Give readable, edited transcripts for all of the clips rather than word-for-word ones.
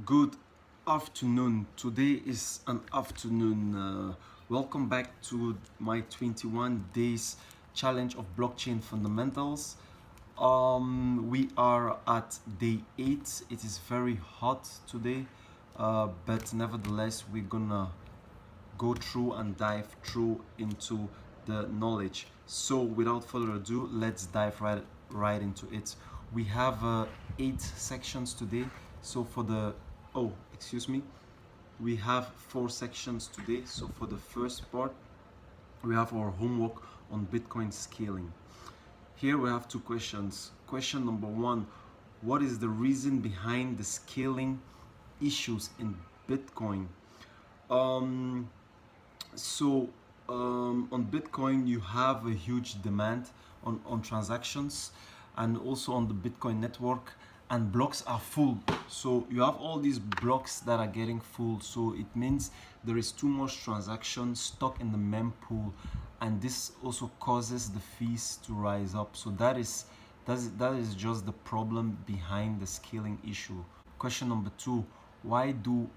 Good afternoon. Today is an afternoon. Welcome back to my 21 days challenge of blockchain fundamentals. We are at day 8. It is very hot today, but nevertheless, we're gonna go through and dive through into the knowledge. So, without further ado, let's dive right into it. We have 8 sections today. So for the excuse me, we have 4 sections today. So for the first part, we have our homework on Bitcoin scaling. Here we have 2 questions. Question number 1: what is the reason behind the scaling issues in Bitcoin? Um, so on Bitcoin, you have a huge demand on transactions and also on the Bitcoin network, and blocks are full. So you have all these blocks that are getting full. So it means there is too much transaction stuck in the mempool, and this also causes the fees to rise up. So that is just the problem behind the scaling issue. Question number 2: why do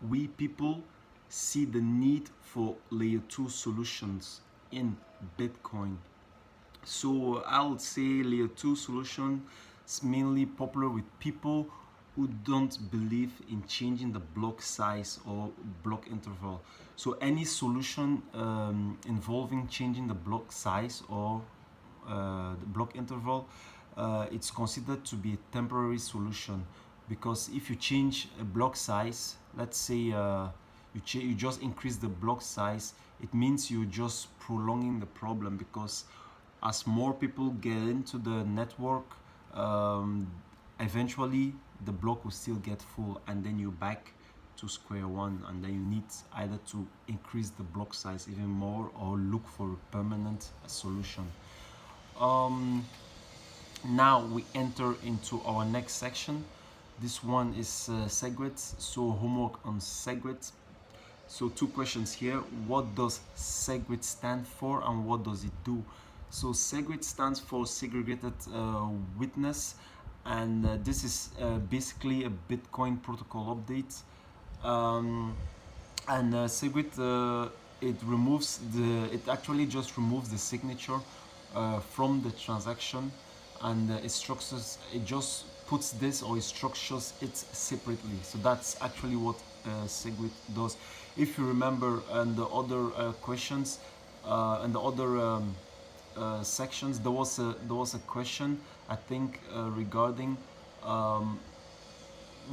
we people see the need for layer 2 solutions in Bitcoin? So I would say layer 2 solution is mainly popular with people who don't believe in changing the block size or block interval. So any solution involving changing the block size or the block interval, it's considered to be a temporary solution, because if you change a block size, let's say you just increase the block size, it means you're just prolonging the problem, because as more people get into the network, eventually the block will still get full, and then you're back to square one, and then you need either to increase the block size even more or look for a permanent solution. Now we enter into our next section. This one is Segwit. So homework on Segwit. So 2 questions here. What does Segwit stand for and what does it do? So Segwit stands for segregated witness, and this is basically a Bitcoin protocol update. And Segwit, it actually just removes the signature from the transaction, and it just puts this, or it structures it separately. So that's actually what Segwit does. If you remember in the other questions and the other sections, there was a question, I think, regarding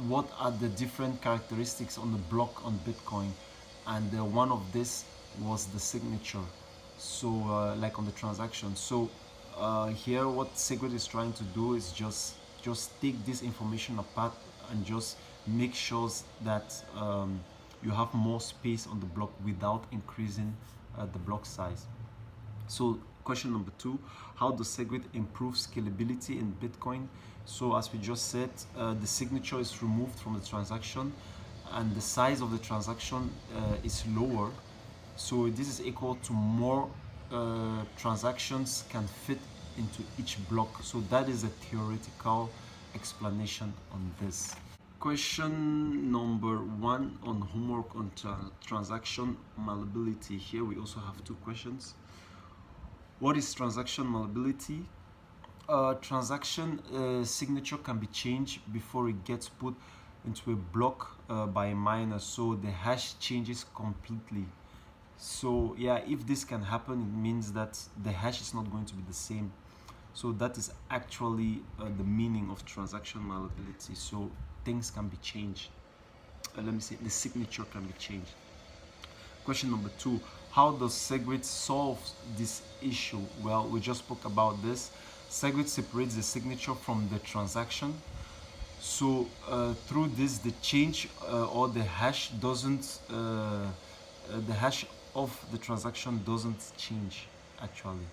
what are the different characteristics on the block on Bitcoin, and one of this was the signature. So like on the transaction. So here what Segwit is trying to do is just take this information apart and just make sure that you have more space on the block without increasing the block size. So question number 2: how does Segwit improve scalability in Bitcoin? So as we just said, the signature is removed from the transaction, and the size of the transaction is lower. So this is equal to more transactions can fit into each block. So that is a theoretical explanation on this. Question number 1 on homework on transaction malleability. Here we also have 2 questions. What is transaction malleability? Transaction signature can be changed before it gets put into a block by a miner, so the hash changes completely. So yeah, if this can happen, it means that the hash is not going to be the same. So that is actually the meaning of transaction malleability. So things can be changed. Let me say the signature can be changed. Question number 2: how does Segwit solve this issue? Well, we just spoke about this. Segwit separates the signature from the transaction. So through this, the change or the hash doesn't, the hash of the transaction doesn't change actually.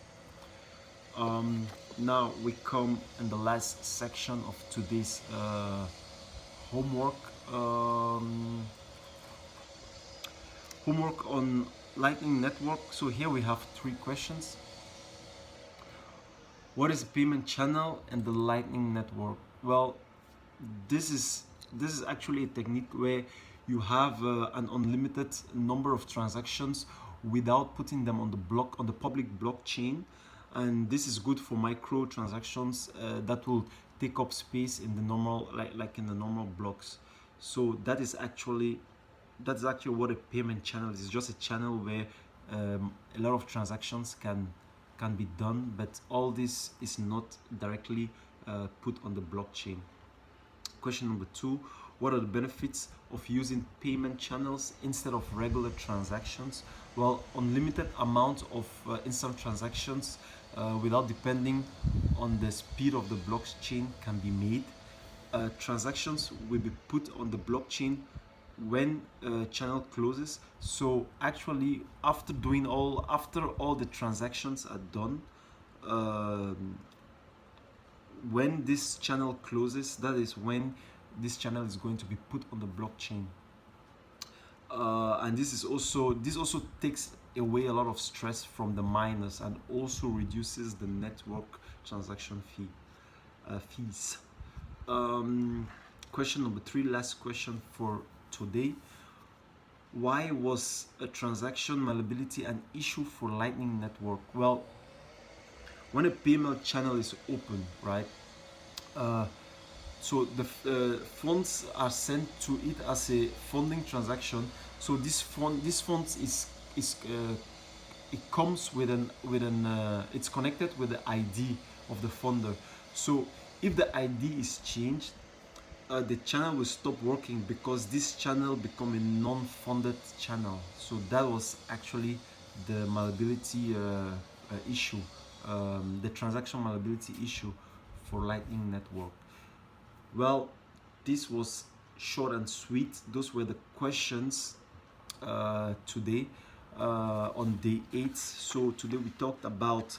Now we come in the last section of today's homework. Homework on Lightning Network. So here we have 3 questions. What is a payment channel in the Lightning Network? Well, this is this is actually a technique where you have an unlimited number of transactions without putting them on the public blockchain, and this is good for micro transactions that will take up space in the normal, like in the normal blocks. So that's actually what a payment channel is. It's just a channel where a lot of transactions can be done, but all this is not directly put on the blockchain. Question number 2, what are the benefits of using payment channels instead of regular transactions? Well, unlimited amount of instant transactions without depending on the speed of the blockchain can be made. Transactions will be put on the blockchain when channel closes. So actually, after all the transactions are done, when this channel closes, that is when this channel is going to be put on the blockchain. And this also takes away a lot of stress from the miners and also reduces the network transaction fees. Question number 3, last question for today. Why was a transaction malleability an issue for Lightning Network? Well, when a payment channel is open, right? So the funds are sent to it as a funding transaction. So this funds is it comes with it's connected with the ID of the funder. So if the ID is changed, the channel will stop working because this channel become a non-funded channel. So that was actually the malleability issue, the transaction malleability issue for Lightning Network. Well, this was short and sweet. Those were the questions today on day 8. So today we talked about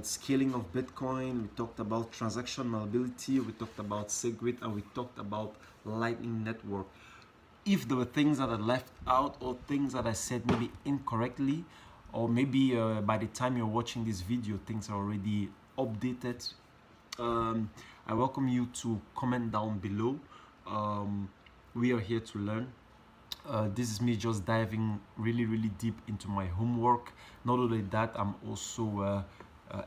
scaling of Bitcoin, we talked about transaction malleability, we talked about Segwit, and we talked about Lightning Network. If there were things that I left out or things that I said maybe incorrectly, or maybe by the time you're watching this video things are already updated, I welcome you to comment down below. We are here to learn. This is me just diving really deep into my homework. Not only that, I'm also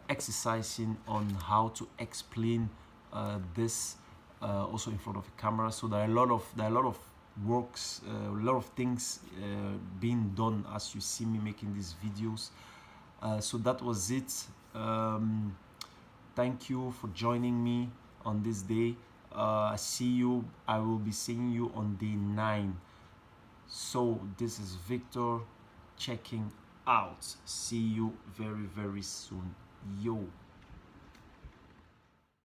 exercising on how to explain this also in front of a camera. So there are a lot of works, a lot of things being done as you see me making these videos. So that was it. Thank you for joining me on this day. I will be seeing you on day 9. So this is Victor checking out. See you very soon. Yo.